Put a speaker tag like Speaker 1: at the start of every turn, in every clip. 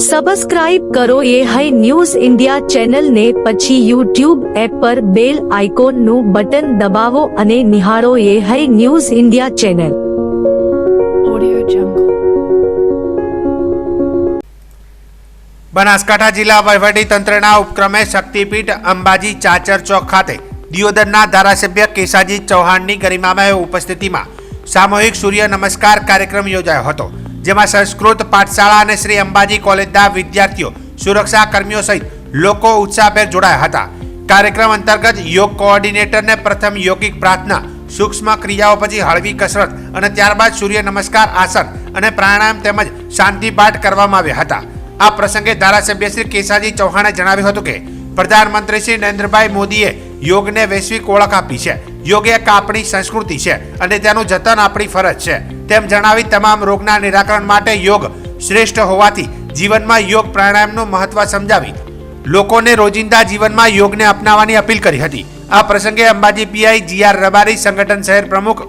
Speaker 1: Subscribe કરો એ high news India channel ને પછી યુટ્યુબ એપ પર બેલ આઇકોન નું બટન દબાવો અને નિહાળો એ high news India channel.
Speaker 2: Banaskantha જિલ્લા વહીવટી તંત્રના ઉપક્રમે શક્તિપીઠ અંબાજી ચાચર ચોક ખાતે દિયોદરના ધારાસભ્ય કેશાજી ચૌહાણની ગરિમામય ઉપસ્થિતિમાં સામૂહિક સૂર્ય નમસ્કાર કાર્યક્રમ યોજાયો હતો, જેમાં સંસ્કૃત પાઠશાળા અને શ્રી અંબાજી કોલેજના વિદ્યાર્થીઓ, સુરક્ષા કર્મીઓ સહિત લોકો ઉત્સાહભેર જોડાયા હતા। કાર્યક્રમ અંતર્ગત યોગ કોઓર્ડિનેટરને પ્રથમ યોગિક પ્રાર્થના, સૂક્ષ્મ ક્રિયાઓ પછી હળવી કસરત અને ત્યારબાદ સૂર્ય નમસ્કાર, આસન અને પ્રાણાયામ તેમજ શાંતિ પાઠ કરવામાં આવ્યા હતા। આ પ્રસંગે ધારાસભ્ય શ્રી કેશાજી ચૌહાણે જણાવ્યું હતું કે પ્રધાનમંત્રી શ્રી નરેન્દ્રભાઈ મોદીએ યોગને વૈશ્વિક ઓળખ આપી છે। યોગ એક આપણી સંસ્કૃતિ છે અને તેનું જતન આપણી ફરજ છે તેમ જણાવી તમામ રોગના નિરાકરણ માટે યોગ શ્રેષ્ઠ હોવાથી જીવનમાં યોગ પ્રાણાયામનું મહત્વ સમજાવી લોકોને રોજિંદા જીવનમાં યોગને અપનાવવાની અપીલ કરી હતી। આ પ્રસંગે અંબાજી પીઆઈ જીઆર રબારી, સંગઠન શહેર પ્રમુખ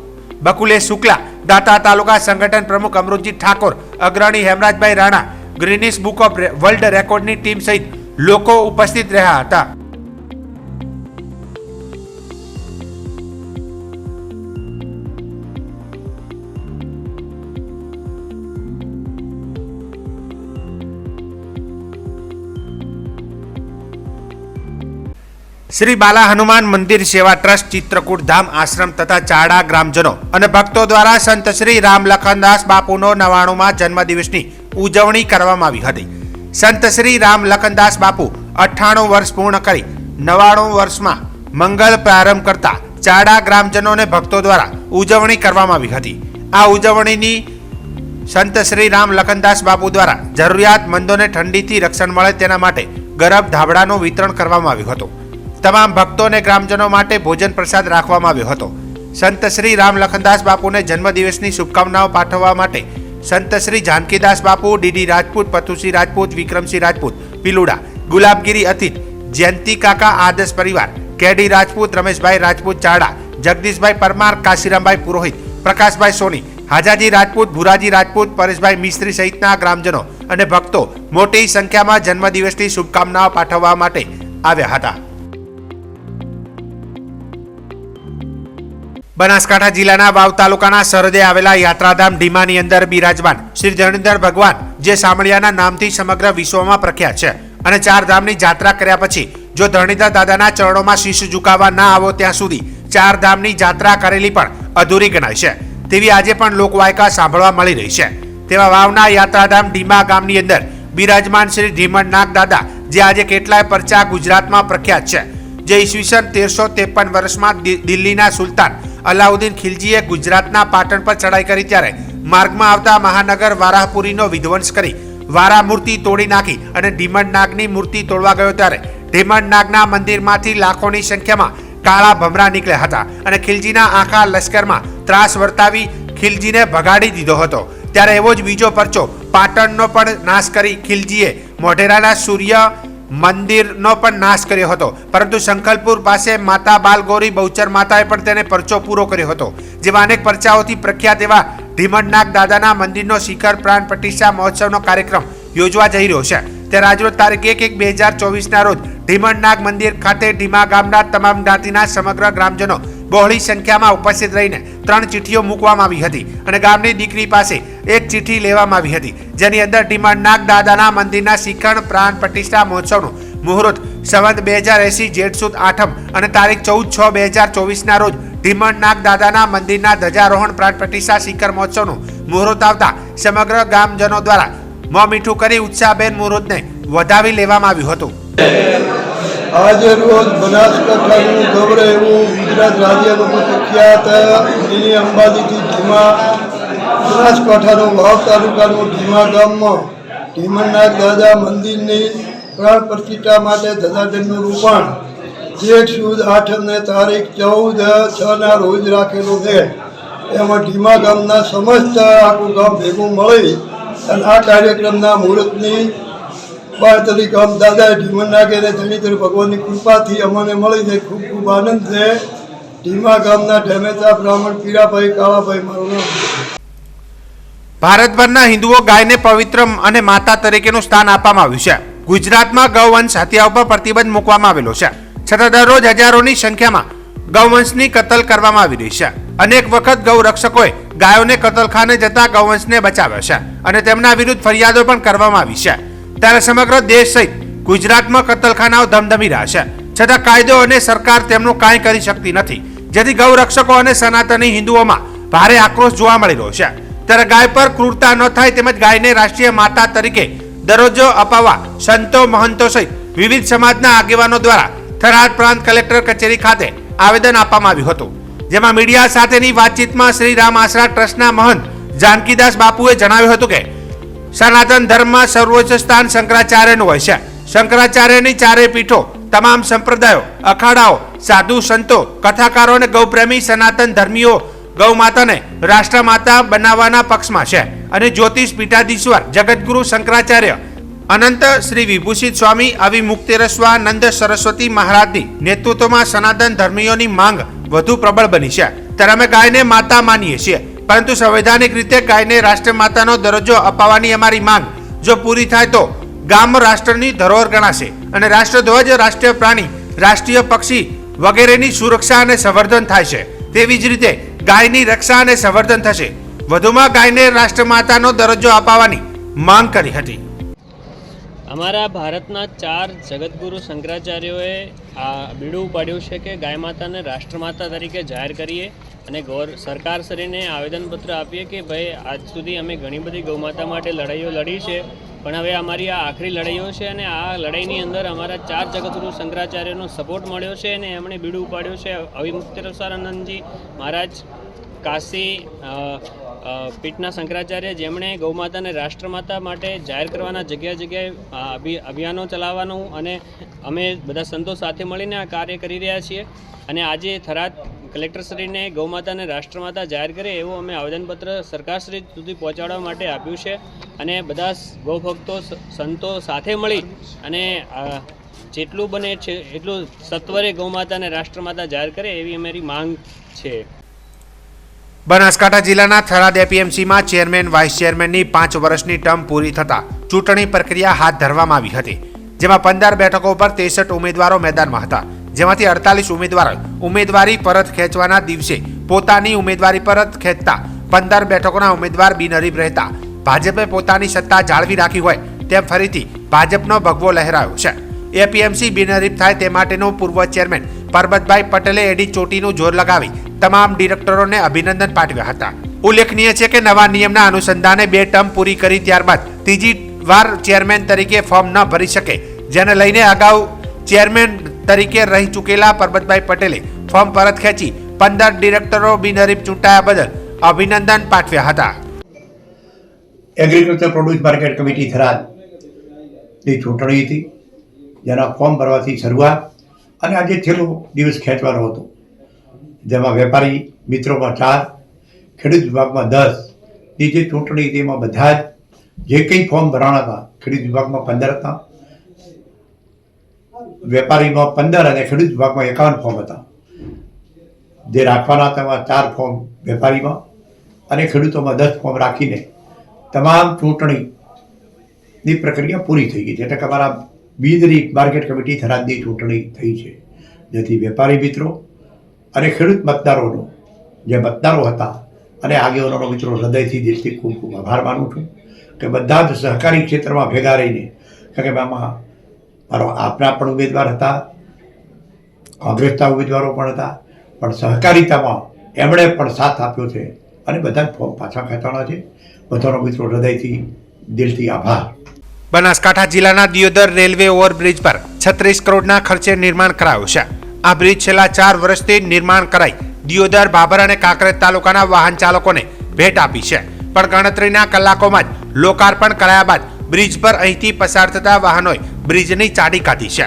Speaker 2: બકુલે શુક્લા, દાતા તાલુકા સંગઠન પ્રમુખ અમૃતજી ઠાકોર, અગ્રણી Hemrajbhai Rana, Guinness book of world રેકોર્ડની ટીમ સહિત લોકો ઉપસ્થિત રહ્યા હતા। श्री बाला हनुमान मंदिर सेवा ट्रस्ट, चित्रकूट धाम आश्रम तथा चाड़ा ग्रामजनों અને ભક્તો દ્વારા સંત શ્રી રામ લખનદાસ બાપુનો 99મા જન્મદિવસની ઉજવણી કરવામાં આવી હતી। સંત શ્રી રામ લખનદાસ બાપુ 98 વર્ષ પૂર્ણ કરી 99 વર્ષમાં મંગલ પ્રારંભ કરતા ચાડા ગ્રામજનો અને ભક્તો દ્વારા ઉજવણી કરવામાં આવી હતી। આ ઉજવણીની સંત શ્રી રામ લખનદાસ બાપુ દ્વારા જરૂરિયાતમંદોને ઠંડીથી રક્ષણ મળે તેના માટે ગરમ ધાબળાનું વિતરણ કરવામાં આવ્યું હતું। તમામ ભક્તો અને ગ્રામજનો માટે ભોજન પ્રસાદ રાખવામાં આવ્યો હતો। સંત શ્રી રામ લખનદાસ બાપુને જન્મદિવસની શુભકામનાઓ પાઠવવા માટે સંત શ્રી જાનકીદાસ બાપુ, ડીડી રાજપૂત, પતુસિંહ રાજપૂત, વિક્રમસિંહ રાજપૂત, પિલુડા, ગુલાબગીરી અતિત, જયંતિ કાકા આદર્શ પરિવાર, કેડી રાજપૂત, રમેશભાઈ રાજપૂત ચાડા, જગદીશભાઈ પરમાર, કાશીરામભાઈ પુરોહિત, પ્રકાશભાઈ સોની, હાજાજી રાજપૂત, ભુરાજી રાજપૂત, પરેશભાઈ મિસ્ત્રી સહિતના ગ્રામજનો અને ભક્તો મોટી સંખ્યામાં જન્મદિવસની શુભકામનાઓ પાઠવવા માટે આવ્યા હતા। બનાસકાંઠા જિલ્લાના વાવ તાલુકાના સરહદે આવેલા યાત્રાધામ ઢીમાની અંદર બિરાજમાન શ્રી ધરણીધર ભગવાન, જે સામળિયાના નામથી સમગ્ર વિશ્વમાં પ્રખ્યાત છે અને 4 ધામની યાત્રા કર્યા પછી જો ધરણીધર દાદાના ચરણોમાં શીશ ઝુકાવવા ના આવો ત્યાં સુધી 4 ધામની યાત્રા કરેલી પણ અધૂરી ગણાય છે તેવી આજે પણ લોકવાયકા સાંભળવા મળી રહી છે। તેવા વાવના યાત્રાધામ ઢીમા ગામની અંદર બિરાજમાન શ્રી ઢીમણનાગ દાદા, જે આજે કેટલાય પરચા ગુજરાતમાં પ્રખ્યાત છે, જે ઈસવીસન 1353 વર્ષમાં દિલ્હીના સુલતાન અલાઉદ્દીન ખિલજીએ ગુજરાતના પાટણ પર ચડાઈ કરી ત્યારે માર્ગમાં આવતા મહાનગર વારાહપુરીનો વિધ્વંસ કરી વારા મૂર્તિ તોડી નાખી અને ઢીમણનાગની મૂર્તિ તોડવા ગયો ત્યારે ઢીમણનાગના મંદિરમાંથી લાખોની સંખ્યામાં કાળા ભમરા નીકળ્યા હતા અને ખિલજીના આખા લશ્કરમાં ત્રાસ વર્તાવી ખિલજીને ભગાડી દીધો હતો। ત્યારે એવો જ બીજો પરચો પાટણનો પણ નાશ કરી ખિલજીએ મોઢેરાના સૂર્ય મંદિરનો પણ નાશ કર્યો હતો, પરંતુ સંખલપુર પાસે માતા બાલગૌરી બહુચર માતાએ પણ તેને પરચો પૂરો કર્યો હતો। જેવા અનેક પરચાઓથી પ્રખ્યાત એવા ઢીમણનાગ દાદાના મંદિરનો શિખર પ્રાણ પ્રતિષ્ઠા મહોત્સવનો કાર્યક્રમ યોજવા જઈ રહ્યો છે। ત્યારે આજરોજ તારીખ 1/1/2024ના રોજ ઢીમણનાગ મંદિર ખાતે ઢીમા ગામના તમામ જ્ઞાતિના સમગ્ર ગ્રામજનો બહોળી સંખ્યામાં ઉપસ્થિત રહીને 3 ચિઠ્ઠીઓ મૂકવામાં આવી હતી અને ગામની દીકરી પાસે 1 ચિઠ્ઠી લેવામાં આવી હતી, જેની અંદર ઢીમણનાગ દાદાના મંદિરના શિખર પ્રાણ પ્રતિષ્ઠા મહોત્સવનું મુહૂર્ત સંવત 2080 જેઠ સુદ 8મ અને તારીખ 14/6/2024ના રોજ ઢીમણનાગ દાદાના મંદિરના ધ્વજારોહણ પ્રાણ પ્રતિષ્ઠા શિખર મહોત્સવનું મુહૂર્ત આવતા સમગ્ર ગામજનો દ્વારા મોં મીઠું કરી ઉત્સાહભેર મુહૂર્તને વધાવી લેવામાં આવ્યું હતું।
Speaker 3: આજે રોજ બનાસકાંઠાનું ગૌરવ એવું ગુજરાત રાજ્યનું પ્રખ્યાત મિની અંબાજીથી ઢીમા, બનાસકાંઠાનું વાવ તાલુકાનું ઢીમા ગામમાં ઢીમણનાગ દાદા મંદિરની પ્રાણ પ્રતિષ્ઠા માટે ધજાધજનું રોપણ જેઠ સુદ 8 તારીખ 14/6ના રોજ રાખેલું છે। એમાં ઢીમા ગામના સમસ્ત આખું ગામ ભેગું મળી અને આ કાર્યક્રમના મુહૂર્તની 12 તારીખ ગામ દાદા ઢીમણનાગે ધરણીધર ભગવાનની કૃપાથી અમને મળી છે। ખૂબ ખૂબ આનંદ છે। ઢીમા ગામના ઢેમેચા બ્રાહ્મણ પીરાભાઈ કાળાભાઈ મારું નામ।
Speaker 2: ભારતભરના હિન્દુઓ ગાયને પવિત્ર અને માતા તરીકેનું સ્થાન આપવામાં આવ્યું છે. ગુજરાતમાં ગૌવંશ હત્યા ઉપર પ્રતિબંધ મૂકવામાં આવેલો છે. છતાં દરરોજ હજારોની સંખ્યામાં ગૌવંશની કતલ કરવામાં આવી રહી છે. અનેક વખત ગૌ રક્ષકોએ ગાયોને કતલખાને જતા ગૌવંશને બચાવ્યા છે અને તેમના વિરુદ્ધ ફરિયાદો પણ કરવામાં આવી છે. ત્યારે સમગ્ર દેશ સહિત ગુજરાતમાં કતલખાનાઓ ધમધમી રહ્યા છે. છતાં કાયદો અને સરકાર તેમનું કાંઈ કરી શકતી નથી, જેથી ગૌ રક્ષકો અને સનાતની હિન્દુઓમાં ભારે આક્રોશ જોવા મળી રહ્યો છે. ત્યારે ગાય પર ક્રૂરતા ન થાય તેમજ ગાયને રાષ્ટ્રીય માતા તરીકે દરજ્જો અપાવવા સંતો મહંતો સહિત વિવિધ સમાજના આગેવાનો દ્વારા થરાદ પ્રાંત કલેક્ટર કચેરી ખાતે આવેદન આપવામાં આવ્યું હતું. જેમાં મીડિયા સાથેની વાતચીતમાં શ્રી રામ આશરા ટ્રસ્ટના મહંત જાનકીદાસ બાપુએ જણાવ્યું હતું કે સનાતન ધર્મમાં સર્વોચ્ચ સ્થાન શંકરાચાર્યનું હોય છે. શંકરાચાર્યની ચારે પીઠો, તમામ સંપ્રદાયો, અખાડાઓ, સાધુ સંતો, કથાકારો અને ગૌપ્રેમી સનાતન ધર્મીઓ ગૌ માતાને રાષ્ટ્રમાતા બનાવવાના પક્ષમાં છે અને જ્યોતિષ પીઠાધીશ્વર જગતગુરુ શંકરાચાર્ય અનંત શ્રી વિભૂષિત સ્વામી અવિમુક્તેશ્વરાનંદ સરસ્વતી મહારાજની નેતૃત્વમાં સનાતન ધર્મીઓની માંગ વધુ પ્રબળ બની છે. ત્યારે અમે ગાયને માતા માનીએ છીએ, પરંતુ સંવૈધાનિક રીતે ગાયને રાષ્ટ્રમાતાનો દરજ્જો અપાવવાની અમારી માંગ જો પૂરી થાય તો ગામ રાષ્ટ્રની ધરોહર ગણાશે અને રાષ્ટ્રધ્વજ, રાષ્ટ્રીય પ્રાણી, રાષ્ટ્રીય પક્ષી વગેરેની સુરક્ષા અને સંવર્ધન થાય છે. તેવી જ રીતે ગાયની રક્ષા અને સંવર્ધન થશે. વધુમાં ગાયને રાષ્ટ્રમાતાનો દરજ્જો અપાવવાની માંગ કરી હતી.
Speaker 4: અમારા ભારતના 4 જગતગુરુ શંકરાચાર્યોએ આ બીડું ઉપાડ્યું છે કે ગાય માતાને રાષ્ટ્રમાતા તરીકે જાહેર કરીએ અને સરકારશ્રીને આવેદનપત્ર આપીએ કે ભાઈ આજ સુધી અમે ઘણી બધી ગૌમાતા માટે લડાઈઓ લડી છે, પણ હવે અમારી આ આખરી લડાઈઓ છે અને આ લડાઈની અંદર અમારા 4 જગતગુરુ શંકરાચાર્યનો સપોર્ટ મળ્યો છે અને એમણે બીડું ઉપાડ્યું છે. અવિમુક્તેશ્વરાનંદજી મહારાજ કાશી પીઠના શંકરાચાર્ય, જેમણે ગૌમાતાને રાષ્ટ્રમાતા માટે જાહેર કરવાના જગ્યાએ અભિયાનો ચલાવવાનું અને અમે બધા સંતો સાથે મળીને આ કાર્ય કરી રહ્યા છીએ. અને આજે થરાદ કલેક્ટરશ્રીને ગૌમાતાને રાષ્ટ્રમાતા જાહેર કરે એવું અમે આવેદનપત્ર સરકારશ્રી સુધી પહોંચાડવા માટે આપ્યું છે. અને બધા ગૌભક્તો સંતો સાથે મળી અને જેટલું બને છે એટલું સત્વરે ગૌમાતાને રાષ્ટ્રમાતા જાહેર કરે એવી અમારી માંગ છે.
Speaker 2: બનાસકાંઠા જિલ્લાના થરાદ એપીએમસીમાં ચેરમેન, વાઇસ ચેરમેનની 5 વર્ષની ટર્મ પૂરી થતા ચૂંટણી પ્રક્રિયા હાથ ધરવામાં આવી હતી. જેમાં 15 બેઠકો પર 63 ઉમેદવારો મેદાનમાં હતા, જેમાંથી 48 ઉમેદવારોએ ઉમેદવારી પરત ખેંચવાના દિવસે પોતાની ઉમેદવારી પરત ખેંચતા 15 બેઠકોના ઉમેદવાર બિનહરીફ રહેતા ભાજપે પોતાની સત્તા જાળવી રાખી હોય તેમ ફરીથી ભાજપનો ભગવો લહેરાયો છે. એપીએમસી બિનહરીફ થાય તે માટેનો પૂર્વ ચેરમેન પરબતભાઈ પટેલે એડી ચોટીનું જોર લગાવી તમામ ડિરેક્ટરોને અભિનંદન પાઠવ્યા હતા. ઉલ્લેખનીય છે કે નવા નિયમના અનુસંધાને 2 ટર્મ પૂરી કરી ત્યારબાદ ત્રીજી વાર ચેરમેન તરીકે ફોર્મ ન ભરી શકે, જેને લઈને અગાઉ ચેરમેન તરીકે રહી ચૂકેલા પરબતભાઈ પટેલે ફોર્મ પરત ખેંચી 15 ડિરેક્ટરો બિનહરીફ ચૂંટાયા બદલ અભિનંદન પાઠવ્યા હતા.
Speaker 5: એગ્રીકલ્ચર પ્રોડ્યુસ માર્કેટ કમિટી થરાદની ચૂંટણી હતી, જેના ફોર્મ ભરવાથી શરૂઆત અને આજે છેલ્લો દિવસ ખેંચવાનો હતો. જેમાં વેપારી મિત્રોમાં 4, ખેડૂત વિભાગમાં 10ની જે ચૂંટણી તેમાં બધા જ જે કંઈ ફોર્મ ભરાણા હતા, ખેડૂત વિભાગમાં 15 હતા, વેપારીમાં 15 અને ખેડૂત વિભાગમાં 51 ફોર્મ હતા. જે રાખવાના તેમાં 4 ફોર્મ વેપારીમાં અને ખેડૂતોમાં 10 ફોર્મ રાખીને તમામ ચૂંટણીની પ્રક્રિયા પૂરી થઈ ગઈ છે. એટલે કે અમારા બિનહરીફ માર્કેટ કમિટી થરાદની ચૂંટણી થઈ છે, જેથી વેપારી મિત્રો અને ખેડૂત મતદારોનો જે મતદારો હતા અને આગેવાનોનો મિત્રો હૃદયથી દિલથી ખૂબ ખૂબ આભાર માનું છું કે બધા જ સહકારી ક્ષેત્રમાં ભેગા રહીને, કારણ કે આમાં મારો આપના પણ ઉમેદવાર હતા, કોંગ્રેસના ઉમેદવારો પણ હતા, પણ સહકારિતામાં એમણે પણ સાથ આપ્યો છે અને બધા જ ફોર્મ પાછા ખેંચવાના છે. બધાનો મિત્રો હૃદયથી દિલથી આભાર.
Speaker 2: બનાસકાંઠા જિલ્લાના દિયોદર રેલવે ઓવરબ્રિજ પર 36 કરોડના ખર્ચે નિર્માણ કરાયું છે. આ બ્રિજ છેલ્લા 4 વર્ષથી નિર્માણ કરાઈ દિયોદર, ભાભર અને કાંકરેજ તાલુકાના વાહન ચાલકોને ભેટ આપી છે. પણ ગણતરીના કલાકોમાં જ લોકાર્પણ કરાયા બાદ બ્રિજ પર અહીંથી પસાર થતા વાહનોએ બ્રિજની ચાડી કાઢી છે.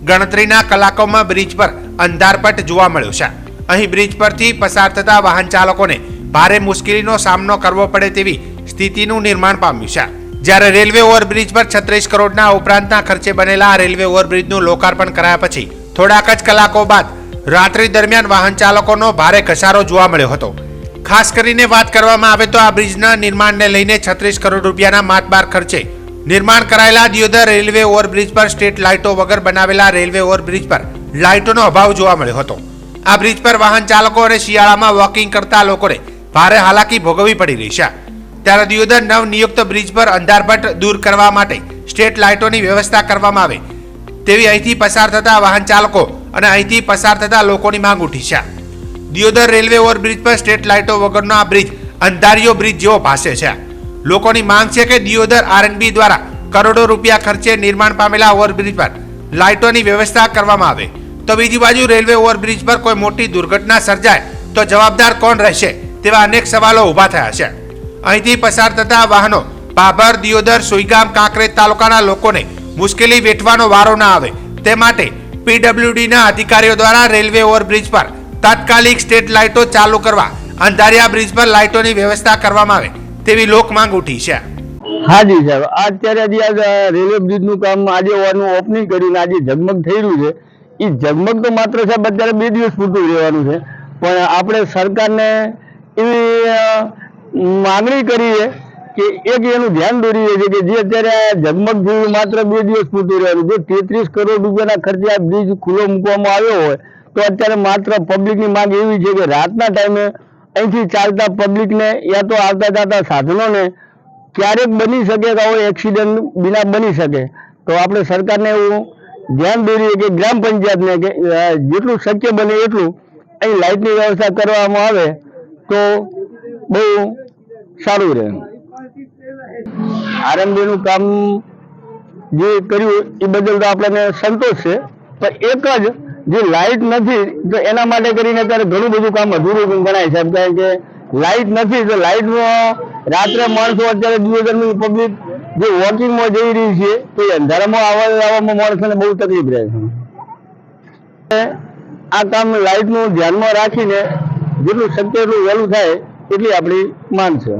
Speaker 2: ગણતરીના કલાકોમાં બ્રિજ પર અંધારપટ જોવા મળ્યો છે. અહીં બ્રિજ પરથી પસાર થતા વાહન ચાલકોને ભારે મુશ્કેલીનો સામનો કરવો પડે તેવી સ્થિતિનું નિર્માણ પામ્યું છે. જ્યારે રેલવે ઓવરબ્રિજ પર 36 કરોડના ઉપરાંતના ખર્ચે બનેલા આ રેલવે ઓવરબ્રિજનું લોકાર્પણ કરાયા પછી થોડાક જ કલાકો બાદ રાત્રિ દરમિયાન વાહન ચાલકોનો ભારે ઘસારો જોવા મળ્યો હતો. ખાસ કરીને વાત કરવામાં આવે તો આ બ્રિજના નિર્માણને લઈને 36 કરોડ રૂપિયાના માતબાર ખર્ચે નિર્માણ કરાયેલા દિયોદર રેલવે ઓવરબ્રિજ પર સ્ટ્રીટ લાઇટો વગર બનાવેલા રેલવે ઓવરબ્રિજ પર લાઇટોનો અભાવ જોવા મળ્યો હતો. આ બ્રિજ પર વાહન ચાલકો અને શિયાળામાં વોકિંગ કરતા લોકોને ભારે હાલાકી ભોગવવી પડી રહી છે. ત્યારે દિયોદર નવનિયુક્ત બ્રિજ પર અંધારપટ દૂર કરવા માટે સ્ટ્રીટ લાઇટોની વ્યવસ્થા કરવામાં આવે તેવી અહીંથી પસાર થતા વાહન ચાલકો અને અહીંથી પસાર થતા લોકોની માંગ ઉઠી છે. દિયોદર રેલવે ઓવરબ્રિજ પર સ્ટ્રીટ લાઇટો વગરનો આ બ્રિજ અંધારિયો બ્રિજ જેવો ભાસે છે. લોકોની માંગ છે કે દિયોદર આરએનબી દ્વારા કરોડો રૂપિયા ખર્ચે નિર્માણ પામેલા ઓવરબ્રિજ પર લાઇટોની વ્યવસ્થા કરવામાં આવે. તો બીજી બાજુ રેલવે ઓવરબ્રિજ પર કોઈ મોટી દુર્ઘટના સર્જાય તો જવાબદાર કોણ રહેશે તેવા અનેક સવાલો ઊભા થયા છે. અહીંથી પસાર થતા વાહનો ભાભર, દિયોદર, સુઈગામ, કાંકરેજ તાલુકાના લોકોને મુશ્કેલી વેઠવાનો વારો ના આવે તે માટે પીડબ્લ્યુડીના અધિકારીઓ દ્વારા રેલવે ઓવરબ્રિજ પર તાત્કાલિક સ્ટ્રીટ લાઇટો ચાલુ કરવા અંધારિયા બ્રિજ પર લાઇટોની વ્યવસ્થા કરવામાં આવે તેવી લોક માંગ ઉઠી છે.
Speaker 6: હાજી સાહેબ, અત્યારે આ રેલવે બ્રિજનું કામ આજે ઓપનિંગ કર્યું, આજે ઝગમગ થઈ રહ્યું છે. એ ઝગમગ તો માત્ર સાહેબ અત્યારે 2 દિવસ પૂરતું રહેવાનું છે, પણ આપણે સરકારને એવી માંગણી કરી છે કે એક એનું ધ્યાન દોરીએ છે કે જે અત્યારે ઝગમગ થયું માત્ર 2 દિવસ પૂરતું રહેવાનું. જો 33 કરોડ રૂપિયાના ખર્ચે આ બ્રિજ ખુલ્લો મૂકવામાં આવ્યો હોય તો અત્યારે માત્ર પબ્લિકની માંગ એવી છે કે રાતના ટાઈમે અહીંથી ચાલતા પબ્લિકને યા તો આવતા જતા સાધનોને ક્યારેક બની શકે કે આવો એક્સિડન્ટ બિના બની શકે. તો આપણે સરકારને એવું ધ્યાન દોરીએ કે ગ્રામ પંચાયતને કે જેટલું શક્ય બને એટલું અહીં લાઇટની વ્યવસ્થા કરવામાં આવે તો બહુ સારું રહે. આરએમબીનું કામ જે કર્યું એ બદલ તો આપણને સંતોષ છે, પણ એક જ જે લાઇટ નથી તો એના માટે કરીને અત્યારે ઘણું બધું કામ અધૂરું ગણાય સાહેબ. કારણ કે લાઇટ નથી તો લાઇટમાં રાત્રે માણસો અત્યારે દિયોદરની પબ્લિક જે વોકિંગમાં જઈ રહી છે તો એ અંધારામાં આવવામાં માણસોને બહુ તકલીફ રહે છે. આ કામ લાઇટનું ધ્યાનમાં રાખીને જેટલું શક્ય એટલું વહેલું થાય એટલી આપણી માંગ છે.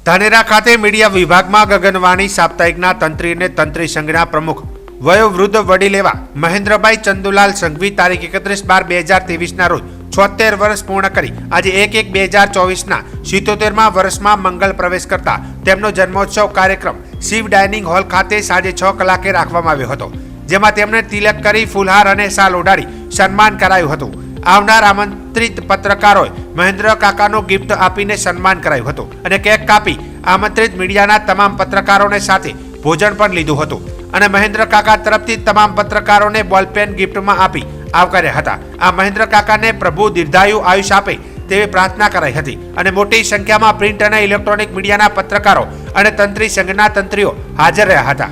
Speaker 2: ધાનેરા ખાતે મીડિયા વિભાગમાં ગગનવાણી સાપ્તાહિકના તંત્રી અને તંત્રી સંઘના પ્રમુખ વયોવૃદ્ધ વડીલ એવા મહેન્દ્રભાઈ ચંદુલાલ સંઘવી તારીખ 31/12/2023 રોજ 76 વર્ષ પૂર્ણ કરી આજે 1/1/2024 77મા વર્ષમાં મંગલ પ્રવેશ કરતા તેમનો જન્મોત્સવ કાર્યક્રમ શિવ ડાઇનિંગ હોલ ખાતે સાંજે 6 કલાકે રાખવામાં આવ્યો હતો, જેમાં તેમને તિલક કરી ફૂલહાર અને શાલ ઓઢાડી સન્માન કરાયું હતું. આવનાર આમંત્રિત પત્રકારોએ મહેન્દ્ર કાકાનો ગિફ્ટ આપીને સન્માન કરાયું હતું અને કેક કાપી આમંત્રિત મીડિયાના તમામ પત્રકારોને સાથે ભોજન પણ લીધું હતું અને મહેન્દ્ર કાકા તરફથી તમામ પત્રકારોને બોલપેન ગિફ્ટમાં આપી આવકાર્યા હતા. આ મહેન્દ્ર કાકાને પ્રભુ દીર્ઘાયુ આયુષ આપે તેવી પ્રાર્થના કરાઈ હતી અને મોટી સંખ્યામાં પ્રિન્ટ અને ઇલેક્ટ્રોનિક મીડિયાના પત્રકારો અને તંત્રી સંઘના તંત્રીઓ હાજર રહ્યા હતા.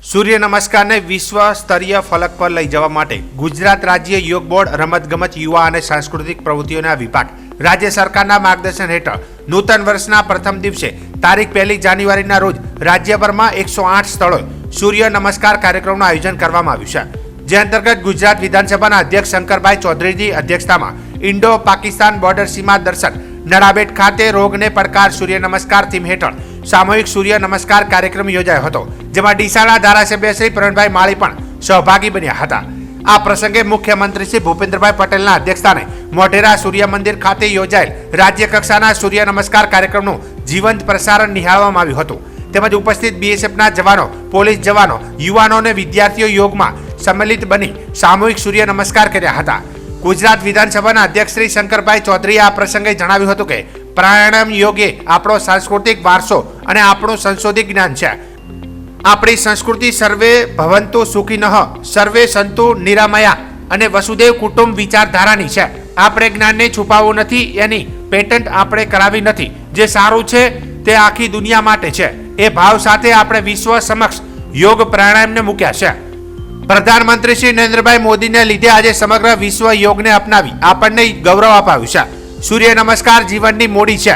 Speaker 2: સૂર્ય નમસ્કારને વિશ્વ સ્તરીય ફલક પર લઈ જવા માટે ગુજરાત રાજ્ય યોગ બોર્ડ રમતગમત યુવા અને સાંસ્કૃતિક પ્રવૃત્તિઓના વિભાગ રાજ્ય સરકારના માર્ગદર્શન હેઠળ નૂતન વર્ષના પ્રથમ દિવસે તારીખ 1 જાન્યુઆરીના રોજ રાજ્યભરમાં 108 સ્થળોએ સૂર્ય નમસ્કાર કાર્યક્રમનું આયોજન કરવામાં આવ્યું છે. જે અંતર્ગત ગુજરાત વિધાનસભાના અધ્યક્ષ શંકરભાઈ ચૌધરીની અધ્યક્ષતામાં ઇન્ડો પાકિસ્તાન બોર્ડર સીમા દર્શન નડાબેટ ખાતે રોગને પડકાર સૂર્ય નમસ્કાર થીમ હેઠળ સામૂહિક સૂર્ય નમસ્કાર કાર્યક્રમ યોજાયો હતો, જેમાં ડીસાના ધારાસભ્ય શ્રી પ્રવીણભાઈ માળી પણ સહભાગી બન્યા હતા. આ પ્રસંગે મુખ્યમંત્રી શ્રી ભૂપેન્દ્રભાઈ પટેલના અધ્યક્ષસ્થાને મોઢેરા સૂર્ય મંદિર ખાતે યોજાયેલ રાજ્ય કક્ષાના સૂર્ય નમસ્કાર કાર્યક્રમનું જીવંત પ્રસારણ નિહાળવામાં આવ્યું હતું. તેમજ ઉપસ્થિત બીએસએફના જવાનો, પોલીસ જવાનો, યુવાનો અને વિદ્યાર્થીઓ યોગમાં સંમેલિત બની સામૂહિક સૂર્ય નમસ્કાર કર્યા હતા. ગુજરાત વિધાનસભાના અધ્યક્ષ શ્રી શંકરભાઈ ચૌધરીએ આ પ્રસંગે જણાવ્યું હતું કે પ્રાણાયામ યોગ એ આપણો સાંસ્કૃતિક વારસો અને આપણું સંશોધિત જ્ઞાન છે. આપણી સંસ્કૃતિ સર્વે ભવંતુ સુખિનઃ, સર્વે સંતુ નિરામયા અને વસુદેવ કુટુંબ વિચારધારાની છે. આપણે જ્ઞાનને છુપાવવું નથી, એની પેટન્ટ આપણે કરાવી નથી. જે સારું છે તે આખી દુનિયા માટે છે. એ ભાવ સાથે આપણે વિશ્વ સમક્ષ યોગ પ્રાણાયામને મૂક્યા છે. પ્રધાનમંત્રી શ્રી નરેન્દ્રભાઈ મોદીને લીધે આજે સમગ્ર વિશ્વ યોગને અપનાવી આપણને ગૌરવ અપાવ્યું છે. સૂર્ય નમસ્કાર જીવનની મોડી છે.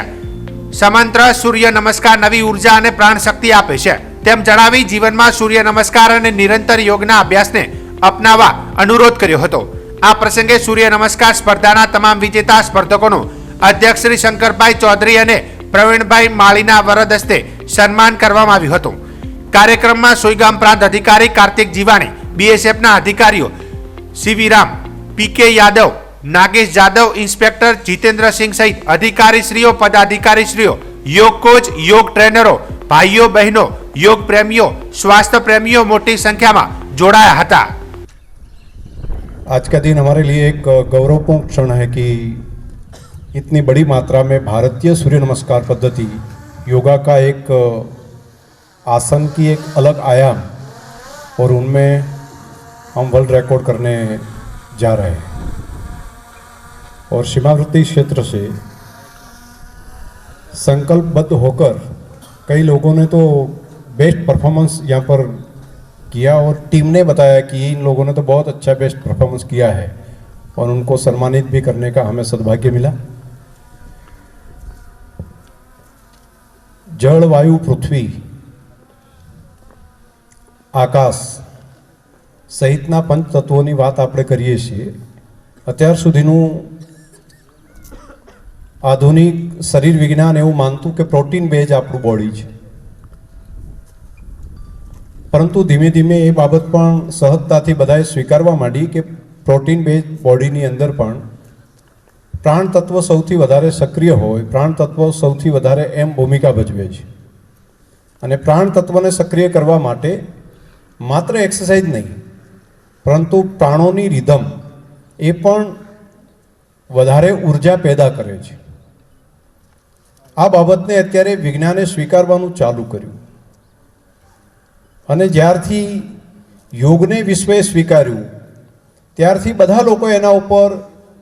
Speaker 2: સમંત્ર સૂર્ય નમસ્કાર નવી ઉર્જા અને પ્રાણ શક્તિ આપે છે તેમ જણાવી જીવનમાં સૂર્ય નમસ્કાર અને નિરંતર યોગના અભ્યાસને અપનાવવા અનુરોધ કર્યો હતો. આ પ્રસંગે સૂર્ય નમસ્કાર સ્પર્ધાના તમામ વિજેતા સ્પર્ધકોનું અધ્યક્ષ શ્રી શંકરભાઈ ચૌધરી અને પ્રવીણભાઈ માળીના વરદ હસ્તે સન્માન કરવામાં આવ્યું હતું. કાર્યક્રમમાં સુઈગામ પ્રાંત અધિકારી કાર્તિક જીવાણી, બીએસએફના અધિકારીઓ સીવી રામ, પીકે યાદવ, નાગેશ જાદવ, ઇન્સ્પેક્ટર જીતેન્દ્રસિંહ સહિત અધિકારીશ્રીઓ, પદાધિકારીશ્રીઓ, યોગ કોચ, યોગ ટ્રેનરો, ભાઈઓ બહેનો, યોગ પ્રેમીઓ, સ્વાસ્થ્ય प्रेमियों मोटी संख्या में जोड़ाया था।
Speaker 7: आज का दिन हमारे लिए एक गौरवपूर्ण क्षण है कि इतनी बड़ी मात्रा में भारतीय सूर्य नमस्कार पद्धति योगा का एक आसन की एक अलग आयाम और उनमें हम वर्ल्ड रिकॉर्ड करने जा रहे हैं और सीमावर्ती क्षेत्र से संकल्पबद्ध होकर कई लोगों ने तो बेस्ट परफॉर्मेंस यहाँ पर किया और टीम ने बताया कि इन लोगों ने तो बहुत अच्छा बेस्ट परफॉर्मेंस किया है और उनको सम्मानित भी करने का हमें सद्भाग्य मिला। जल, वायु, पृथ्वी, आकाश સહિતના પંચ તત્વોની વાત આપણે કરીએ છીએ। અત્યાર સુધીનું આધુનિક શરીર વિજ્ઞાન એવું માનતું કે પ્રોટીન બેઝ આપણું બોડી છે, પરંતુ ધીમે ધીમે એ બાબત પણ સહજતાથી બધાએ સ્વીકારવા માંડી કે પ્રોટીન બેઝ બોડીની અંદર પણ પ્રાણ તત્વ સૌથી વધારે સક્રિય હોય, પ્રાણ તત્વ સૌથી વધારે એમ ભૂમિકા ભજવે છે અને પ્રાણ તત્વને સક્રિય કરવા માટે માત્ર એક્સરસાઇઝ નહીં પરંતુ પ્રાણોની રિધમ એ પણ વધારે ઉર્જા પેદા કરે છે। આ બાબતને અત્યારે વિજ્ઞાને સ્વીકારવાનું ચાલુ કર્યું અને જ્યારથી યોગને વિશ્વએ સ્વીકાર્યું ત્યારથી બધા લોકો એના ઉપર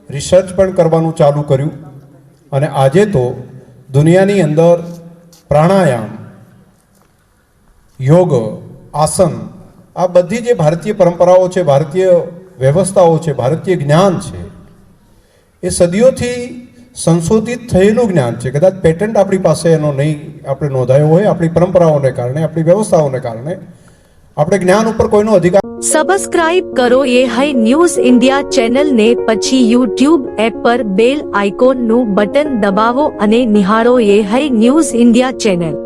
Speaker 7: રિસર્ચ પણ કરવાનું ચાલુ કર્યું અને આજે તો દુનિયાની અંદર પ્રાણાયામ, યોગ, આસન આ બધી જે ભારતીય પરંપરાઓ છે, ભારતીય વ્યવસ્થાઓ છે, ભારતીય જ્ઞાન છે એ સદીઓથી સંશોધિત થયેલું જ્ઞાન છે। કદાચ પેટન્ટ આપણી પાસે એનો નહીં આપણે નોંધાયો હોય, આપણી પરંપરાઓને કારણે, આપણી વ્યવસ્થાઓને કારણે આપણે જ્ઞાન ઉપર કોઈનો અધિકાર।
Speaker 1: સબસ્ક્રાઇબ કરો એ હાઈ ન્યૂઝ ઇન્ડિયા ચેનલ ને પછી યુટ્યુબ એપ પર બેલ આઇકોન નું બટન દબાવો અને નિહાળો એ હાઈ ન્યૂઝ ઇન્ડિયા ચેનલ।